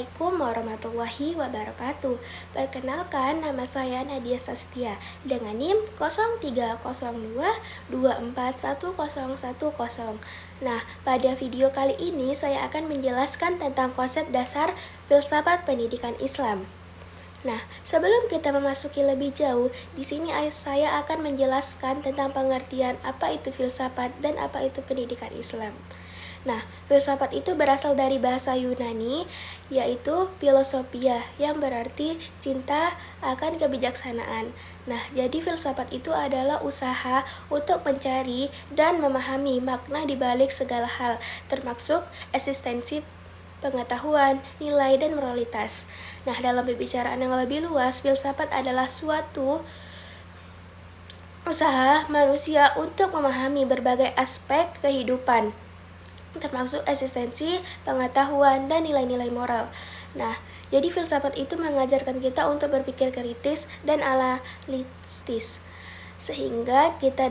Assalamualaikum warahmatullahi wabarakatuh. Perkenalkan, nama saya Nadia Sastia dengan NIM 0302241010. Nah, pada video kali ini saya akan menjelaskan tentang konsep dasar filsafat pendidikan Islam. Nah, sebelum kita memasuki lebih jauh, di sini saya akan menjelaskan tentang pengertian apa itu filsafat dan apa itu pendidikan Islam. Nah, filsafat itu berasal dari bahasa Yunani, yaitu philosophia, yang berarti cinta akan kebijaksanaan. Nah, jadi filsafat itu adalah usaha untuk mencari dan memahami makna di balik segala hal, termasuk eksistensi pengetahuan, nilai, dan moralitas. Nah, dalam pembicaraan yang lebih luas, filsafat adalah suatu usaha manusia untuk memahami berbagai aspek kehidupan, termasuk eksistensi, pengetahuan, dan nilai-nilai moral. Nah, jadi filsafat itu mengajarkan kita untuk berpikir kritis dan analitis, sehingga kita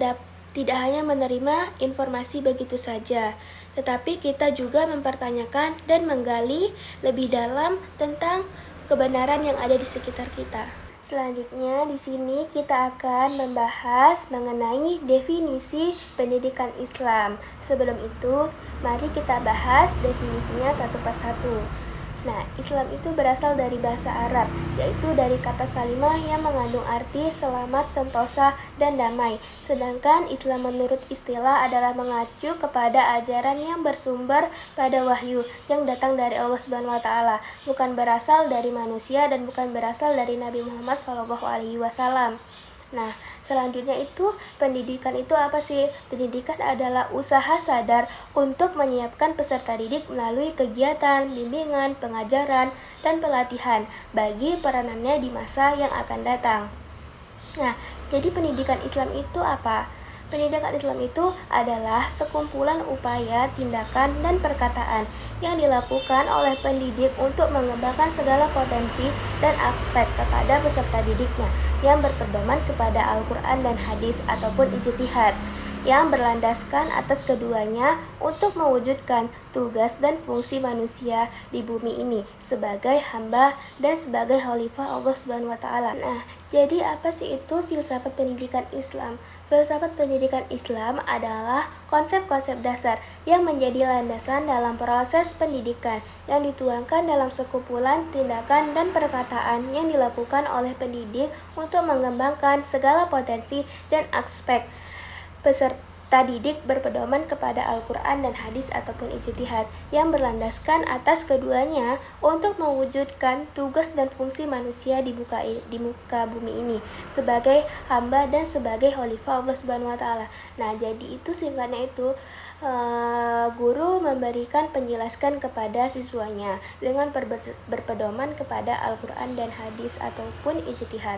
tidak hanya menerima informasi begitu saja, tetapi kita juga mempertanyakan dan menggali lebih dalam tentang kebenaran yang ada di sekitar kita. Selanjutnya, di sini kita akan membahas mengenai definisi pendidikan Islam. Sebelum itu, mari kita bahas definisinya satu persatu. Nah, Islam itu berasal dari bahasa Arab, yaitu dari kata salimah yang mengandung arti selamat, sentosa, dan damai. Sedangkan Islam menurut istilah adalah mengacu kepada ajaran yang bersumber pada wahyu yang datang dari Allah Subhanahu wa taala, bukan berasal dari manusia dan bukan berasal dari Nabi Muhammad SAW. Nah, selanjutnya itu pendidikan itu apa sih? Pendidikan adalah usaha sadar untuk menyiapkan peserta didik melalui kegiatan, bimbingan, pengajaran, dan pelatihan bagi peranannya di masa yang akan datang. Nah, jadi pendidikan Islam itu apa? Pendidikan Islam itu adalah sekumpulan upaya, tindakan, dan perkataan yang dilakukan oleh pendidik untuk mengembangkan segala potensi dan aspek kepada peserta didiknya yang berpedoman kepada Al-Quran dan hadis ataupun ijtihad yang berlandaskan atas keduanya untuk mewujudkan tugas dan fungsi manusia di bumi ini sebagai hamba dan sebagai khalifah Allah Subhanahu wa taala. Nah, jadi apa sih itu filsafat pendidikan Islam? Filsafat pendidikan Islam adalah konsep-konsep dasar yang menjadi landasan dalam proses pendidikan yang dituangkan dalam sekumpulan tindakan dan perkataan yang dilakukan oleh pendidik untuk mengembangkan segala potensi dan aspek peserta didik berpedoman kepada Al-Quran dan hadis ataupun ijtihad yang berlandaskan atas keduanya untuk mewujudkan tugas dan fungsi manusia di muka bumi ini sebagai hamba dan sebagai khalifah Allah Subhanahu wa taala. Nah, jadi itu singkatnya itu guru memberikan penjelasan kepada siswanya dengan berpedoman kepada Al-Quran dan hadis ataupun ijtihad.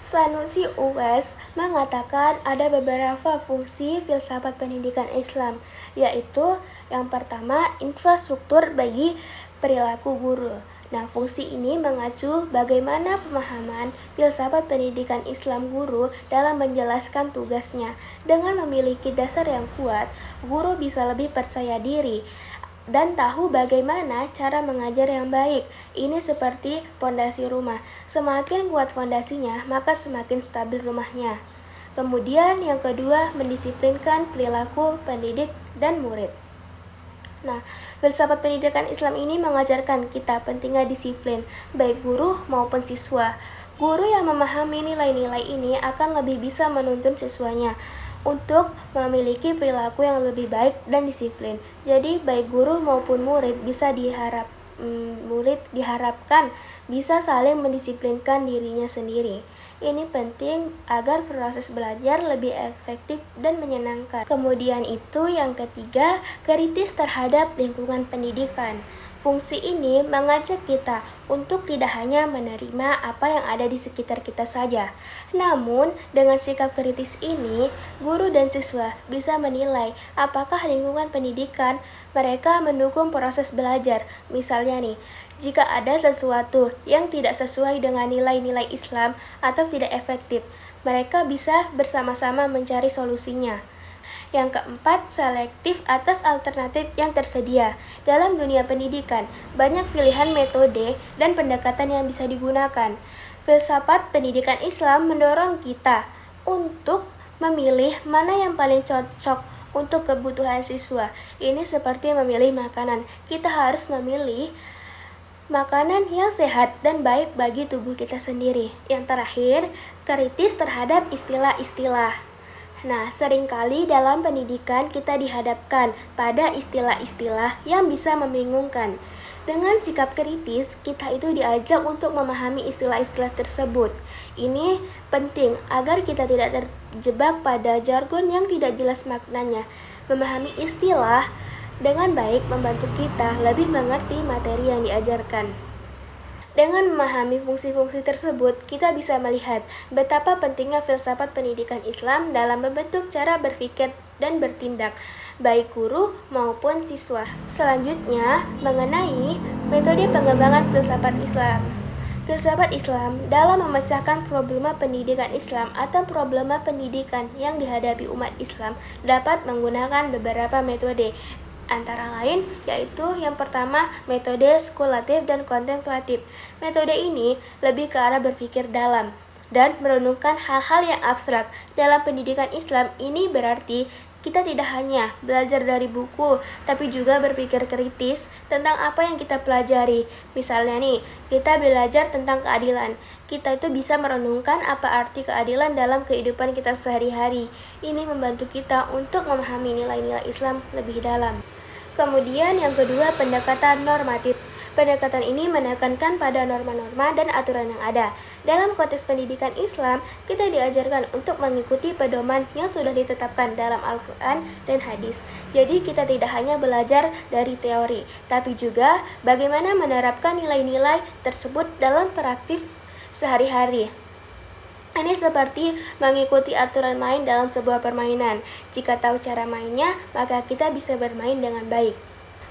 Sanusi Uwais mengatakan ada beberapa fungsi filsafat pendidikan Islam, yaitu yang pertama, infrastruktur bagi perilaku guru. Nah, fungsi ini mengacu bagaimana pemahaman filsafat pendidikan Islam guru dalam menjelaskan tugasnya. Dengan memiliki dasar yang kuat, guru bisa lebih percaya diri dan tahu bagaimana cara mengajar yang baik. Ini seperti fondasi rumah. Semakin kuat fondasinya, maka semakin stabil rumahnya. Kemudian yang kedua, mendisiplinkan perilaku pendidik dan murid. Nah, filsafat pendidikan Islam ini mengajarkan kita pentingnya disiplin, baik guru maupun siswa. Guru yang memahami nilai-nilai ini akan lebih bisa menuntun siswanya untuk memiliki perilaku yang lebih baik dan disiplin. Jadi baik guru maupun murid diharapkan bisa saling mendisiplinkan dirinya sendiri. Ini penting agar proses belajar lebih efektif dan menyenangkan. Kemudian itu yang ketiga, kritis terhadap lingkungan pendidikan. Fungsi ini mengajak kita untuk tidak hanya menerima apa yang ada di sekitar kita saja. Namun, dengan sikap kritis ini, guru dan siswa bisa menilai apakah lingkungan pendidikan mereka mendukung proses belajar. Misalnya nih, jika ada sesuatu yang tidak sesuai dengan nilai-nilai Islam atau tidak efektif, mereka bisa bersama-sama mencari solusinya. Yang keempat, selektif atas alternatif yang tersedia. Dalam dunia pendidikan, banyak pilihan metode dan pendekatan yang bisa digunakan. Filsafat pendidikan Islam mendorong kita untuk memilih mana yang paling cocok untuk kebutuhan siswa. Ini seperti memilih makanan. Kita harus memilih makanan yang sehat dan baik bagi tubuh kita sendiri. Yang terakhir, kritis terhadap istilah-istilah. Nah, seringkali dalam pendidikan kita dihadapkan pada istilah-istilah yang bisa membingungkan. Dengan sikap kritis, kita itu diajak untuk memahami istilah-istilah tersebut. Ini penting agar kita tidak terjebak pada jargon yang tidak jelas maknanya. Memahami istilah dengan baik membantu kita lebih mengerti materi yang diajarkan. Dengan memahami fungsi-fungsi tersebut, kita bisa melihat betapa pentingnya filsafat pendidikan Islam dalam membentuk cara berpikir dan bertindak, baik guru maupun siswa. Selanjutnya, mengenai metode pengembangan filsafat Islam. Filsafat Islam dalam memecahkan problema pendidikan Islam atau problema pendidikan yang dihadapi umat Islam dapat menggunakan beberapa metode, antara lain yaitu yang pertama metode spekulatif dan kontemplatif. Metode ini lebih ke arah berpikir dalam dan merenungkan hal-hal yang abstrak. Dalam pendidikan Islam ini berarti kita tidak hanya belajar dari buku, tapi juga berpikir kritis tentang apa yang kita pelajari. Misalnya nih, kita belajar tentang keadilan. Kita itu bisa merenungkan apa arti keadilan dalam kehidupan kita sehari-hari. Ini membantu kita untuk memahami nilai-nilai Islam lebih dalam. Kemudian yang kedua, pendekatan normatif. Pendekatan ini menekankan pada norma-norma dan aturan yang ada. Dalam konteks pendidikan Islam, kita diajarkan untuk mengikuti pedoman yang sudah ditetapkan dalam Al-Quran dan hadis. Jadi kita tidak hanya belajar dari teori, tapi juga bagaimana menerapkan nilai-nilai tersebut dalam praktik sehari-hari. Ini seperti mengikuti aturan main dalam sebuah permainan. Jika tahu cara mainnya, maka kita bisa bermain dengan baik.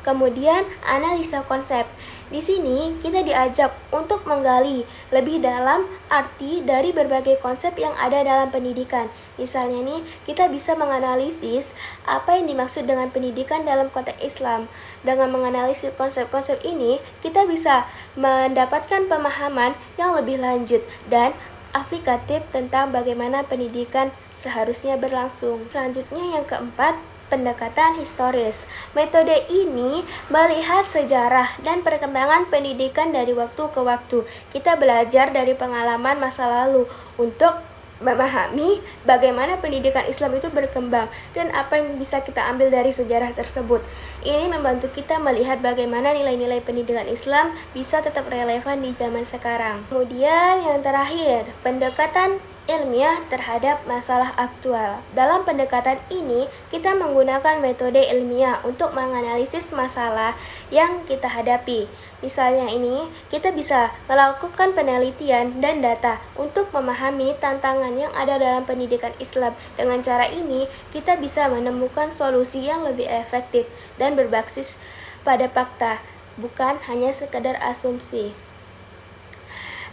Kemudian, analisa konsep. Di sini, kita diajak untuk menggali lebih dalam arti dari berbagai konsep yang ada dalam pendidikan. Misalnya nih, kita bisa menganalisis apa yang dimaksud dengan pendidikan dalam konteks Islam. Dengan menganalisis konsep-konsep ini, kita bisa mendapatkan pemahaman yang lebih lanjut dan aplikatif tentang bagaimana pendidikan seharusnya berlangsung. Selanjutnya yang keempat, pendekatan historis. Metode ini melihat sejarah dan perkembangan pendidikan dari waktu ke waktu. Kita belajar dari pengalaman masa lalu untuk memahami bagaimana pendidikan Islam itu berkembang dan apa yang bisa kita ambil dari sejarah tersebut. Ini membantu kita melihat bagaimana nilai-nilai pendidikan Islam bisa tetap relevan di zaman sekarang. Kemudian yang terakhir, pendekatan ilmiah terhadap masalah aktual. Dalam pendekatan ini, kita menggunakan metode ilmiah untuk menganalisis masalah yang kita hadapi. Misalnya ini, kita bisa melakukan penelitian dan data untuk memahami tantangan yang ada dalam pendidikan Islam. Dengan cara ini, kita bisa menemukan solusi yang lebih efektif dan berbasis pada fakta, bukan hanya sekedar asumsi.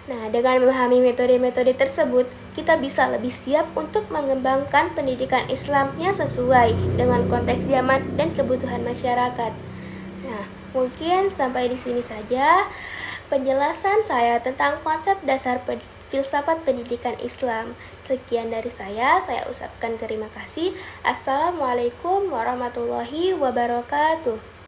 Nah, dengan memahami metode-metode tersebut, kita bisa lebih siap untuk mengembangkan pendidikan Islam yang sesuai dengan konteks zaman dan kebutuhan masyarakat. Nah, mungkin sampai di sini saja penjelasan saya tentang konsep dasar filsafat pendidikan Islam. Sekian dari saya ucapkan terima kasih. Assalamualaikum warahmatullahi wabarakatuh.